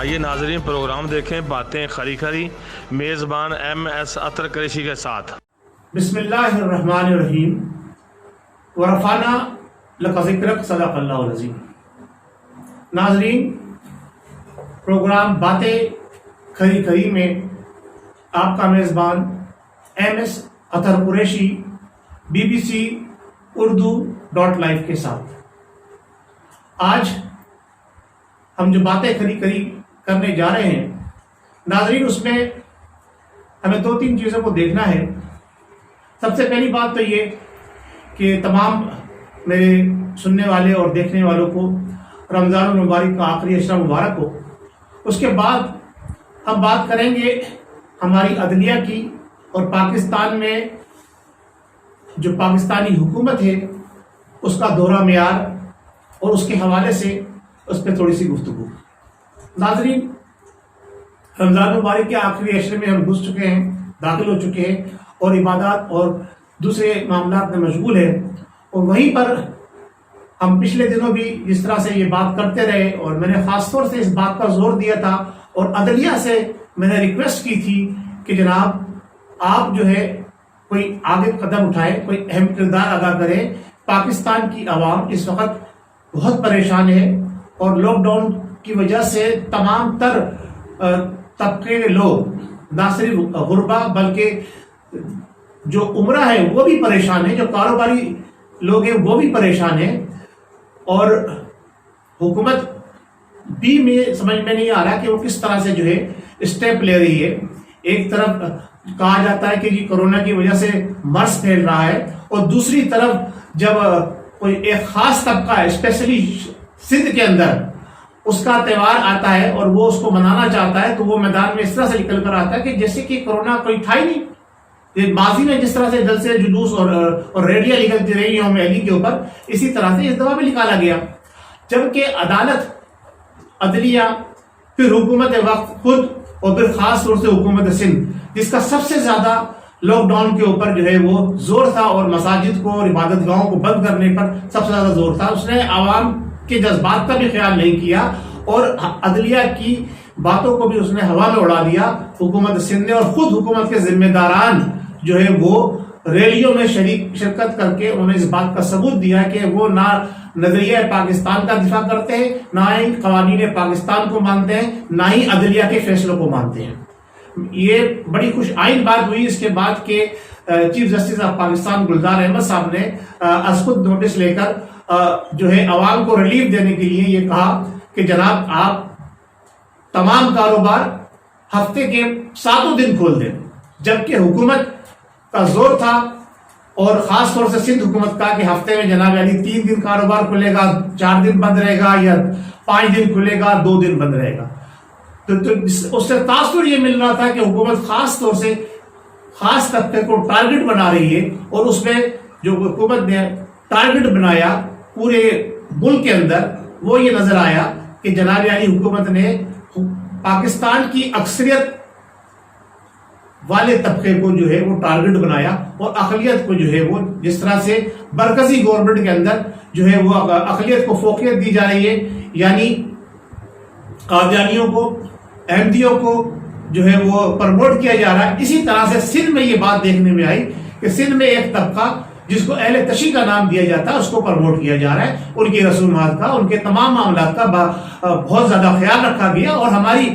آئیے ناظرین پروگرام دیکھیں باتیں خری خری میزبان MS اطہر قریشی کے ساتھ۔ بسم اللہ الرحمن الرحیم ورفعنا لک ذکرک صدق اللہ العظیم۔ ناظرین، پروگرام باتیں کھری کھری میں آپ کا میزبان MS اطہر قریشی BBC urdu.live کے ساتھ آج ہم جو باتیں کھری کھری کرنے جا رہے ہیں ناظرین، اس میں ہمیں دو تین چیزوں کو دیکھنا ہے۔ سب سے پہلی بات تو یہ کہ تمام میرے سننے والے اور دیکھنے والوں کو رمضان المبارک کا آخری عشرہ مبارک ہو۔ اس کے بعد ہم بات کریں گے ہماری عدلیہ کی اور پاکستان میں جو پاکستانی حکومت ہے اس کا دورہ معیار اور اس کے حوالے سے اس پہ تھوڑی سی گفتگو۔ ناظرین، رمضان مبارک کے آخری عشرے میں ہم گھس چکے ہیں، داخل ہو چکے ہیں اور عبادات اور دوسرے معاملات میں مشغول ہیں، اور وہیں پر ہم پچھلے دنوں بھی جس طرح سے یہ بات کرتے رہے اور میں نے خاص طور سے اس بات پر زور دیا تھا اور عدلیہ سے میں نے ریکویسٹ کی تھی کہ جناب آپ جو ہے کوئی آگے قدم اٹھائے، کوئی اہم کردار ادا کرے۔ پاکستان کی عوام اس وقت بہت پریشان ہے اور لاک ڈاؤن کی وجہ سے تمام تر طبقے کے لوگ، نہ صرف غربا بلکہ جو عمرہ ہے وہ بھی پریشان ہے، جو کاروباری لوگ ہیں وہ بھی پریشان ہیں، اور حکومت بھی میں سمجھ میں نہیں آ رہا کہ وہ کس طرح سے جو ہے اسٹیپ لے رہی ہے۔ ایک طرف کہا جاتا ہے کہ جی کرونا کی وجہ سے مرض پھیل رہا ہے، اور دوسری طرف جب کوئی ایک خاص طبقہ ہے اسپیشلی سندھ کے اندر اس کا تہوار آتا ہے اور وہ اس کو منانا چاہتا ہے تو وہ میدان میں اس طرح سے نکل کر آتا ہے کہ جیسے کہ کرونا کوئی تھا ہی نہیں۔ یہ ماضی میں جس طرح سے جلسے جلوس اور ریلیاں نکلتی رہی یوم علی کے اوپر، اسی طرح سے اس دفعہ بھی نکالا گیا، جبکہ عدالت، عدلیہ، پھر حکومت وقت خود اور پھر خاص طور سے حکومت سندھ، جس کا سب سے زیادہ لاک ڈاؤن کے اوپر جو ہے وہ زور تھا اور مساجد کو اور عبادت گاہوں کو بند کرنے پر سب سے زیادہ زور تھا، اس نے عوام کے جذبات کا بھی خیال نہیں کیا اور عدلیہ کی باتوں کو بھی اس نے ہوا میں اڑا دیا حکومت سندھ نے، اور خود حکومت کے ذمہ داران جو ہے وہ ریلیوں میں شرکت کر کے انہوں نے اس بات کا ثبوت دیا کہ وہ نہ نظریہ پاکستان کا دفاع کرتے ہیں، نہ ہی قوانین پاکستان کو مانتے ہیں، نہ ہی عدلیہ کے فیصلوں کو مانتے ہیں۔ یہ بڑی خوش آئند بات ہوئی اس کے بعد کہ chief justice of Pakistan Gulzar Ahmed صاحب نے از خود نوٹس لے کر جو ہے عوام کو ریلیف دینے کے لیے یہ کہا کہ جناب آپ تمام کاروبار ہفتے کے 7 دن کھول دیں، جبکہ حکومت کا زور تھا اور خاص طور سے سندھ حکومت کا کہ ہفتے میں جناب علی 3 دن کاروبار کھلے گا، 4 دن بند رہے گا، یا 5 دن کھلے گا، 2 دن بند رہے گا۔ تو اس سے تاثر یہ مل رہا تھا کہ حکومت خاص طور سے خاص طبقے کو ٹارگٹ بنا رہی ہے، اور اس میں جو حکومت نے ٹارگٹ بنایا پورے ملک کے اندر وہ یہ نظر آیا کہ جناب علی حکومت نے پاکستان کی اکثریت والے طبقے کو جو ہے وہ ٹارگٹ بنایا، اور اقلیت کو جو ہے وہ جس طرح سے مرکزی گورنمنٹ کے اندر جو ہے وہ اقلیت کو فوقیت دی جا رہی ہے، یعنی قادیانیوں کو، احمدیوں کو جو ہے وہ پروموٹ کیا جا رہا ہے۔ اسی طرح سے سندھ میں یہ بات دیکھنے میں آئی کہ سندھ میں ایک طبقہ جس کو اہل تشیع کا نام دیا جاتا ہے اس کو پروموٹ کیا جا رہا ہے، ان کی رسومات کا، ان کے تمام معاملات کا بہت زیادہ خیال رکھا گیا، اور ہماری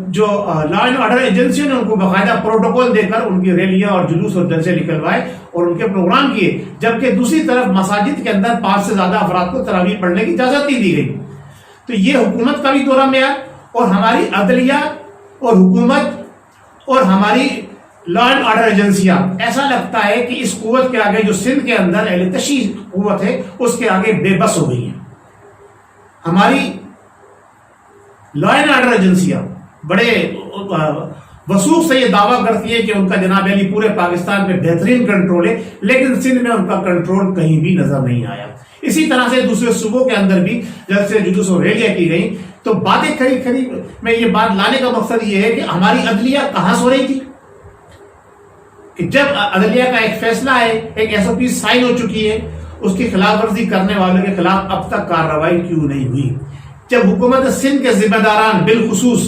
جو لا اینڈ آرڈر ایجنسیوں نے ان کو باقاعدہ پروٹوکول دے کر ان کی ریلیاں اور جلوس اور جلسے نکلوائے اور ان کے پروگرام کیے، جبکہ دوسری طرف مساجد کے اندر 5 سے زیادہ افراد کو تراویح پڑھنے کی اجازت نہیں دی گئی۔ تو یہ حکومت کا بھی دورہ معیار اور ہماری عدلیہ اور حکومت اور ہماری لا اینڈ آرڈر ایجنسیاں، ایسا لگتا ہے کہ اس قوت کے آگے جو سندھ کے اندر اہل تشیع قوت ہے اس کے آگے بے بس ہو گئی ہیں۔ ہماری لا اینڈ آرڈر ایجنسیاں بڑے وثوق سے یہ دعویٰ کرتی ہے کہ ان کا جناب علی پورے پاکستان میں بہترین کنٹرول ہے، لیکن سندھ میں ان کا کنٹرول کہیں بھی نظر نہیں آیا۔ اسی طرح سے دوسرے صوبوں کے اندر بھی جلسے جلوس اور ریلیاں کی گئیں۔ تو باتیں کھری کھری میں یہ بات لانے کا مقصد یہ ہے کہ ہماری عدلیہ کہاں سو رہی تھی کہ جب عدلیہ کا ایک فیصلہ ہے، ایک SOP سائن ہو چکی ہے، اس کی خلاف ورزی کرنے والوں کے خلاف اب تک کارروائی کیوں نہیں ہوئی؟ جب حکومت سندھ کے ذمہ داران بالخصوص،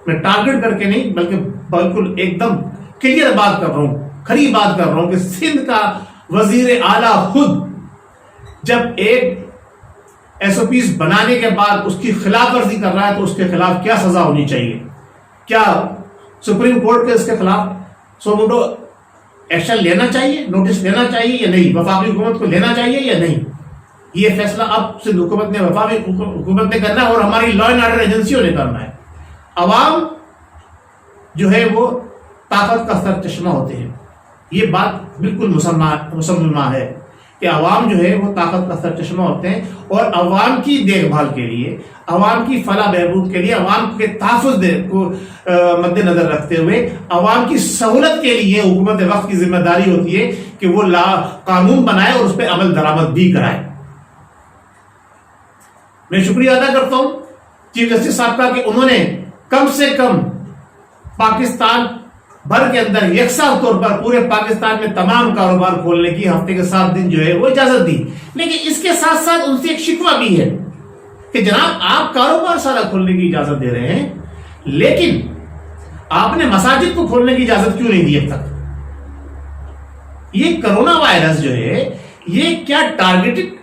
میں ٹارگٹ کر کے نہیں بلکہ بالکل ایک دم کلیئر بات کر رہا ہوں، کھری بات کر رہا ہوں کہ سندھ کا وزیر اعلیٰ خود جب ایک ایس او پیز بنانے کے بعد اس کی خلاف ورزی کر رہا ہے تو اس کے خلاف کیا سزا ہونی چاہیے؟ کیا سپریم کورٹ کے اس کے خلاف سو موٹو ایکشن لینا چاہیے، نوٹس لینا چاہیے یا نہیں؟ وفاقی حکومت کو لینا چاہیے یا نہیں؟ یہ فیصلہ اب سندھ حکومت نے، وفاقی حکومت نے کرنا ہے اور ہماری لا اینڈ آرڈر ایجنسیوں نے کرنا ہے۔ عوام جو ہے وہ طاقت کا سرچشمہ ہوتے ہیں، یہ بات بالکل مسلمہ ہے کہ عوام جو ہے وہ طاقت کا سرچشمہ ہوتے ہیں، اور عوام کی دیکھ بھال کے لیے، عوام کی فلاح بہبود کے لیے، عوام کے تحفظ کو مد نظر رکھتے ہوئے عوام کی سہولت کے لیے حکومت وقت کی ذمہ داری ہوتی ہے کہ وہ قانون بنائے اور اس پہ عمل درآمد بھی کرائے۔ میں شکریہ ادا کرتا ہوں چیف جسٹس صاحب کا کہ انہوں نے کم سے کم پاکستان بھر کے اندر یکساں طور پر پورے پاکستان میں تمام کاروبار کھولنے کی ہفتے کے 7 دن جو ہے وہ اجازت دی، لیکن اس کے ساتھ ساتھ ان سے ایک شکوہ بھی ہے کہ جناب آپ کاروبار سارا کھولنے کی اجازت دے رہے ہیں لیکن آپ نے مساجد کو کھولنے کی اجازت کیوں نہیں دی اب تک؟ یہ کرونا وائرس جو ہے یہ کیا ٹارگیٹڈ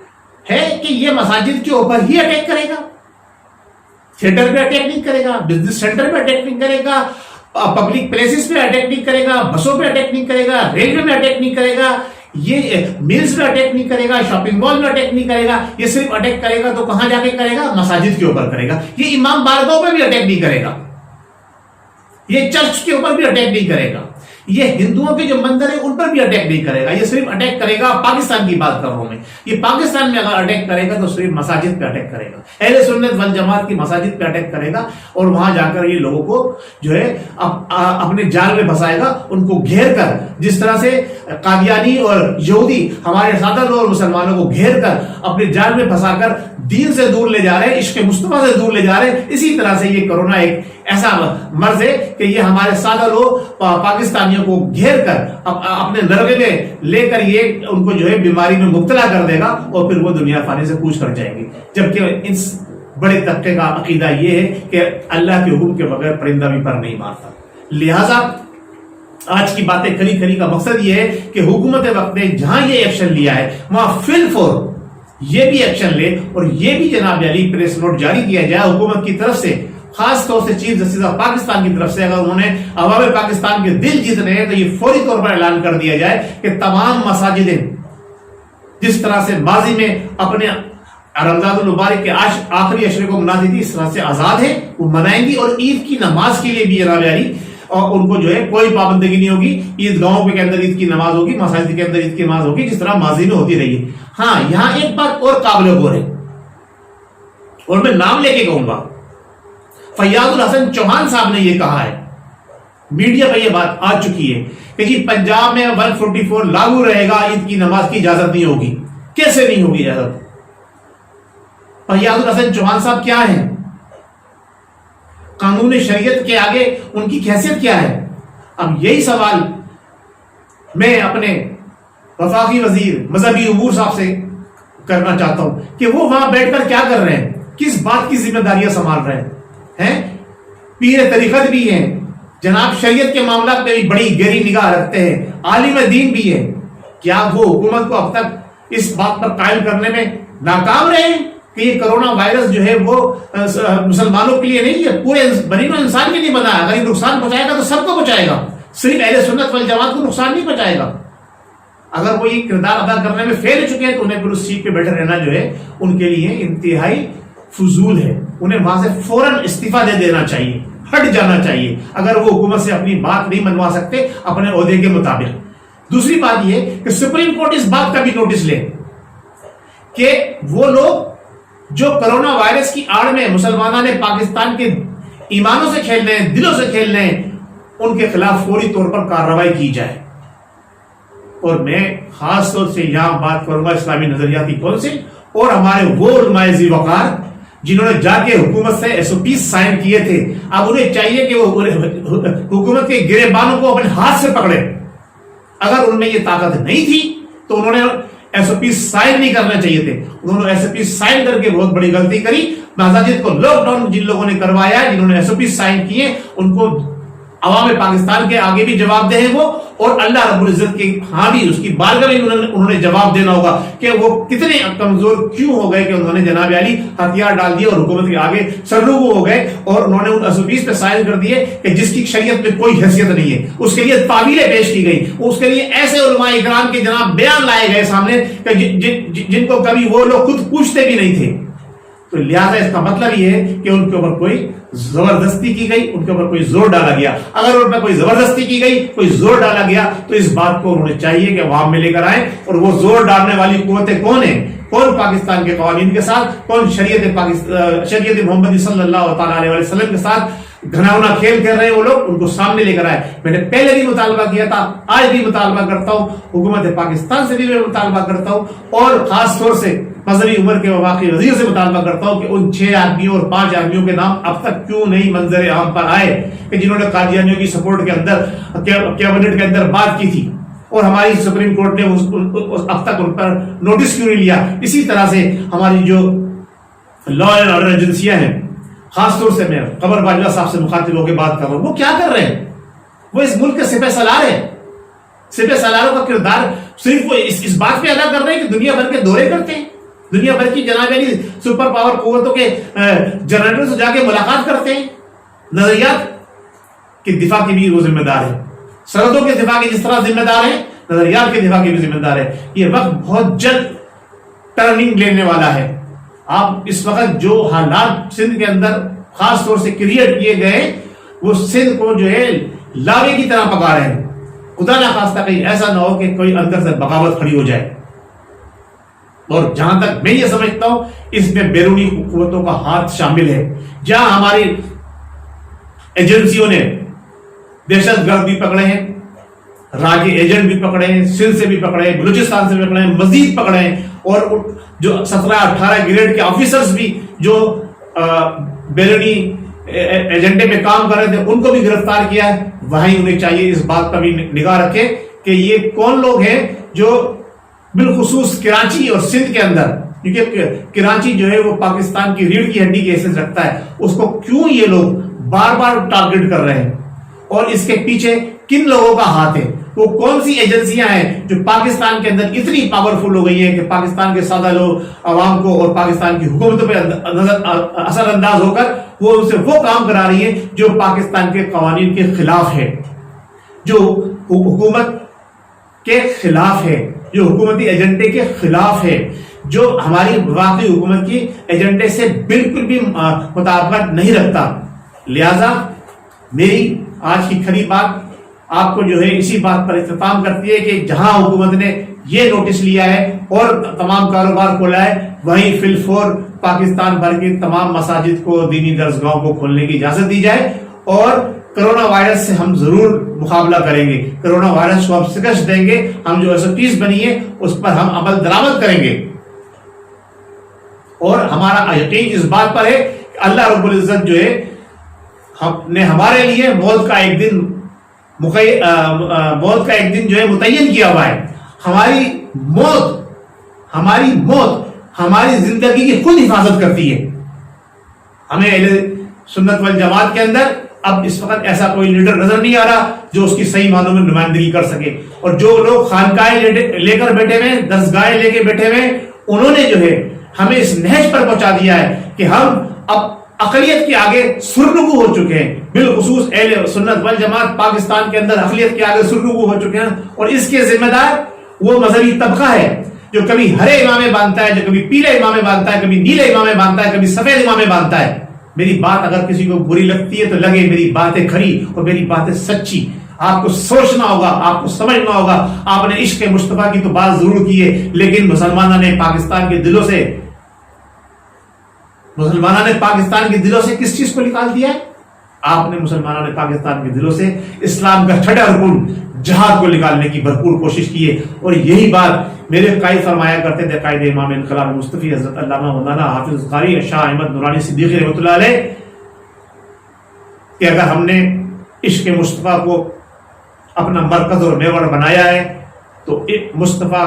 ہے کہ یہ مساجد کے اوپر ہی اٹیک کرے گا؟ تھیٹر پہ اٹیک نہیں کرے گا، بزنس سینٹر پہ اٹیک نہیں کرے گا، پبلک پلیسز پہ اٹیک نہیں کرے گا، بسوں پہ اٹیک نہیں کرے گا، ریلوے میں اٹیک نہیں کرے گا، یہ ملز میں اٹیک نہیں کرے گا، شاپنگ مال میں اٹیک نہیں کرے گا، یہ صرف اٹیک کرے گا تو کہاں جا کے کرے گا؟ مساجد کے اوپر کرے گا۔ یہ امام بارگاہوں پہ بھی اٹیک نہیں کرے گا، یہ چرچ کے اوپر بھی اٹیک نہیں کرے گا، یہ ہندوؤں کے جو مندر ہیں ان پر بھی اٹیک نہیں کرے گا، یہ صرف اٹیک کرے گا، پاکستان کی بات کر رہا ہوں میں، یہ پاکستان میں اگر اٹیک کرے گا تو صرف مساجد پہ اٹیک کرے گا، اہل سنت والجماعت کی مساجد پہ اٹیک کرے گا اور وہاں جا کر یہ لوگوں کو جو ہے اپنے جال میں پھنسائے گا، ان کو گھیر کر، جس طرح سے قادیانی اور یہودی ہمارے سادہ لوگ اور مسلمانوں کو گھیر کر اپنے جال میں پھنسا کر دین سے دور لے جا رہے ہیں، عشق مصطفیٰ سے دور لے جا رہے ہیں۔ اسی طرح سے یہ کرونا ایک ایسا مرض ہے کہ یہ ہمارے سادہ لوگ پاکستانیوں کو گھیر کر اپنے نرغے میں لے کر یہ ان کو جو ہے بیماری میں مبتلا کر دے گا اور پھر وہ دنیا فانی سے کوچ کر جائیں گے، جبکہ اس بڑے طبقے کا عقیدہ یہ ہے کہ اللہ کے حکم کے بغیر پرندہ بھی پر نہیں مارتا۔ لہٰذا آج کی باتیں کھری کھری کا مقصد یہ ہے کہ حکومت وقت نے جہاں یہ ایکشن لیا ہے وہاں فی الفور یہ بھی ایکشن لے اور یہ بھی جناب علی پریس نوٹ جاری کیا جائے حکومت کی طرف سے، خاص طور سے چیف جسٹس آف پاکستان کی طرف سے، اگر انہوں نے عوام پاکستان کے دل جیتنے ہیں تو یہ فوری طور پر اعلان کر دیا جائے کہ تمام مساجدیں جس طرح سے ماضی میں اپنے رمضان المبارک کے آخری عشرے کو مناتی تھی اس طرح سے آزاد ہے، وہ منائیں گی، اور عید کی نماز کے لیے بھی جناب علی اور ان کو جو ہے کوئی پابندگی نہیں ہوگی، عید گاہوں کے اندر عید کی نماز ہوگی، مساجد کے اندر عید کی نماز ہوگی جس طرح ماضی میں ہوتی رہی ہے۔ ہاں یہاں ایک بات اور قابل غور ہے اور میں نام لے کے کہوں گا، فیاض الحسن چوہان صاحب نے یہ کہا ہے، میڈیا پہ یہ بات آ چکی ہے کہ جی پنجاب میں 144 لاگو رہے گا، عید کی نماز کی اجازت نہیں ہوگی۔ کیسے نہیں ہوگی اجازت؟ فیاض الحسن چوہان صاحب کیا ہیں؟ قانون شریعت کے آگے ان کی حیثیت کیا ہے؟ اب یہی سوال میں اپنے وفاقی وزیر مذہبی امور صاحب سے کرنا چاہتا ہوں کہ وہ وہاں بیٹھ کر کیا کر رہے ہیں، کس بات کی ذمہ داریاں سنبھال رہے ہیں؟ پیر طریقت بھی ہیں، جناب شریعت کے معاملات میں بھی بڑی گہری نگاہ رکھتے ہیں، عالم دین بھی ہے، کیا وہ حکومت کو اب تک اس بات پر قائم کرنے میں ناکام رہے ہیں کہ یہ کرونا وائرس جو ہے وہ مسلمانوں کے لیے نہیں ہے، پورے بنی نوع انسان کے لیے بنا ہے، اگر یہ نقصان پہنچائے گا تو سب کو پہنچائے گا، صرف اہل سنت والجماعت کو نقصان نہیں پہنچائے گا۔ اگر وہ یہ کردار ادا کرنے میں فیل ہو چکے ہیں تو انہیں پھر اس سیٹ پہ بیٹھے رہنا جو ہے ان کے لیے انتہائی فضول ہے، انہیں وہاں سے فوراً استعفیٰ دے دینا چاہیے، ہٹ جانا چاہیے اگر وہ حکومت سے اپنی بات نہیں منوا سکتے اپنے عہدے کے مطابق۔ دوسری بات یہ کہ سپریم کورٹ اس بات کا بھی نوٹس لے کہ وہ لوگ جو کرونا وائرس کی آڑ میں مسلمانوں نے پاکستان کے ایمانوں سے کھیل رہے ہیں، دلوں سے کھیل رہے ہیں، ان کے خلاف فوری طور پر کارروائی کی جائے۔ اور میں خاص طور سے یہاں بات کروں گا اسلامی نظریاتی کونسل اور ہمارے وہ علماء ذی وقار جنہوں نے جا کے حکومت سے ایس او پی سائن کیے تھے، اب انہیں چاہیے کہ وہ حکومت کے گریبانوں کو اپنے ہاتھ سے پکڑے۔ اگر ان میں یہ طاقت نہیں تھی تو انہوں نے SOP سائن نہیں کرنا چاہیے تھے. انہوں نے SOP سائن کر کے بہت بڑی غلطی کری. مساجد کو لاک ڈاؤن جن لوگوں نے کروایا, جنہوں نے SOP سائن کیے, ان کو عوام پاکستان کے آگے بھی جواب دے ہیں وہ, اور اللہ رب العزت کے ہاں بھی اس کی بارگاہ میں انہوں نے جواب دینا ہوگا کہ وہ کتنے کمزور کیوں ہو گئے کہ انہوں نے جناب علی ہتھیار ڈال دیے اور حکومت کے آگے سرنگو ہو گئے, اور انہوں نے ان SOPs پہ سائن کر دیے کہ جس کی شریعت میں کوئی حیثیت نہیں ہے. اس کے لیے تعویلیں پیش کی گئی, اس کے لیے ایسے علماء اکرام کے جناب بیان لائے گئے سامنے کہ جن کو کبھی وہ لوگ خود پوچھتے بھی نہیں تھے. تو لہٰذا اس کا مطلب یہ ہے کہ ان کے اوپر کوئی زبردستی کی گئی, ان کے اوپر کوئی زور ڈالا گیا. اگر ان پر کوئی زبردستی کی گئی, کوئی زور ڈالا گیا, تو اس بات کو انہوں نے چاہیے کہ عوام میں لے کر آئیں. اور وہ زور ڈالنے والی قوتیں کون ہیں, کون پاکستان کے قوانین کے ساتھ, کون شریعت محمدی صلی اللہ تعالیٰ علیہ وسلم کے ساتھ گھناؤنا کھیل کر رہے ہیں, وہ لوگ ان کو سامنے لے کر آئے. میں نے پہلے بھی مطالبہ کیا تھا, آج بھی مطالبہ کرتا ہوں, حکومت پاکستان سے بھی میں مطالبہ کرتا ہوں, اور خاص طور سے مذہبی امور کے وفاقی وزیر سے مطالبہ کرتا ہوں کہ ان 6 آدمیوں اور 5 آدمیوں کے نام اب تک کیوں نہیں منظر عام پر آئے کہ جنہوں نے قادیانیوں کی سپورٹ کے اندر کیبنٹ کے اندر بات کی تھی, اور ہماری سپریم کورٹ نے اب تک ان پر نوٹس کیوں نہیں لیا. اسی طرح سے ہماری جو لا اینڈ آرڈر ایجنسیاں ہیں, خاص طور سے میں قمر باجوہ صاحب سے مخاطب ہو کے بات کر رہا ہوں, وہ کیا کر رہے ہیں؟ وہ اس ملک کے سپہ سالار ہیں. سپہ سالاروں کا کردار صرف وہ اس بات پہ ادا کر رہے ہیں کہ دنیا بھر کے دورے کرتے ہیں, دنیا بھر کی جناب علی سپر پاور قوتوں کے جنرلوں سے جا کے ملاقات کرتے ہیں, نظریات کے دفاع کی بھی وہ ذمہ دار ہے, سرحدوں کے دفاع کی جس طرح ذمہ دار ہے, نظریات کے دفاع کی بھی ذمہ دار ہے. یہ وقت بہت جلد ٹرننگ لینے والا ہے. آپ اس وقت جو حالات سندھ کے اندر خاص طور سے کریٹ کیے گئے, وہ سندھ کو جو ہے لاوے کی طرح پکا رہے ہیں. خدا نہ خواستہ کہیں ایسا نہ ہو کہ کوئی اندر سے بغاوت کھڑی ہو جائے. اور جہاں تک میں یہ سمجھتا ہوں اس میں بیرونی قوتوں کا ہاتھ شامل ہے. جہاں ہماری ایجنسیوں نے دہشت گرد بھی پکڑے ہیں, راگی ایجنٹ بھی پکڑے ہیں, سندھ سے بھی پکڑے ہیں, بلوچستان سے بھی پکڑے ہیں, مزید پکڑے ہیں, اور جو 17-18 گریڈ کے آفیسرز بھی جو بیرونی ایجنڈے میں کام کر رہے تھے, ان کو بھی گرفتار کیا ہے. وہیں انہیں چاہیے اس بات پر بھی نگاہ رکھے کہ یہ کون لوگ ہیں جو بالخصوص کراچی اور سندھ کے اندر, کیونکہ کراچی جو ہے وہ پاکستان کی ریڑھ کی ہڈی کی حیثیت رکھتا ہے, اس کو کیوں یہ لوگ بار بار ٹارگٹ کر رہے ہیں, اور اس کے پیچھے کن لوگوں کا ہاتھ ہے, وہ کون سی ایجنسیاں ہیں جو پاکستان کے اندر اتنی پاورفل ہو گئی ہیں کہ پاکستان کے سادہ لوگ عوام کو اور پاکستان کی حکومتوں پہ اثر انداز ہو کر وہ ان سے وہ کام کرا رہی ہیں جو پاکستان کے قوانین کے خلاف ہے, جو حکومت کے خلاف ہے, جو حکومتی ایجنڈے کے خلاف ہے, جو ہماری واقعی حکومت کی ایجنڈے سے بالکل بھی مطابقت نہیں رکھتا. لہذا میری آج کی کھری بات آپ کو جو ہے اسی بات پر اختتام کرتی ہے کہ جہاں حکومت نے یہ نوٹس لیا ہے اور تمام کاروبار کھولا ہے, وہیں فی الفور پاکستان بھر کی تمام مساجد کو, دینی درسگاہوں کو کھولنے کی اجازت دی جائے, اور کرونا وائرس سے ہم ضرور مقابلہ کریں گے. کرونا وائرس کو ہم شکست دیں گے. ہم جو SOPs بنی ہے اس پر ہم عمل درآمد کریں گے, اور ہمارا یقین اس بات پر ہے کہ اللہ رب العزت جو ہے نے ہمارے لیے موت کا ایک دن جو ہے متعین کیا ہوا ہے. ہماری موت ہماری زندگی کی خود حفاظت کرتی ہے. ہمیں اہل سنت والجماعت کے اندر اب اس وقت ایسا کوئی لیڈر نظر نہیں آ رہا جو اس کی صحیح معنوں میں نمائندگی کر سکے, اور جو لوگ خانقاہیں لے کر بیٹھے ہوئے, درسگاہیں لے کے بیٹھے ہوئے, انہوں نے جو ہے ہمیں اس نہج پر پہنچا دیا ہے کہ ہم اب اقلیت کے آگے سرنگو ہو چکے ہیں. بالخصوص اہل سنت والجماعت پاکستان کے اندر اقلیت کے آگے سرنگو ہو چکے ہیں, اور اس کے ذمہ دار وہ مذہبی طبقہ ہے جو کبھی ہرے امامے باندھتا ہے, جو کبھی پیلے امامے باندھتا ہے, کبھی نیلے امامے باندھتا ہے, کبھی سفید امامے باندھتا ہے. میری بات اگر کسی کو بری لگتی ہے تو لگے میری باتیں کھری اور میری باتیں سچی. آپ کو سوچنا ہوگا, آپ کو سمجھنا ہوگا. آپ نے عشق مصطفیٰ کی تو بات ضرور کی ہے, لیکن مسلمانوں نے پاکستان کے دلوں سے کس چیز کو نکال دیا ہے؟ آپ نے مسلمانوں نے پاکستان کے دلوں سے اسلام کا چھٹا رکن جہاد کو نکالنے کی بھرپور کوشش کی ہے. اور یہی بات میرے قائد فرمایا کرتے تھے, قائد امام انقلاب مصطفی حضرت علامہ مولانا حافظ قاری شاہ احمد نورانی صدیقی رحمۃ اللہ علیہ, کہ اگر ہم نے عشق مصطفیٰ کو اپنا مرکز اور میوڑ بنایا ہے تو مصطفیٰ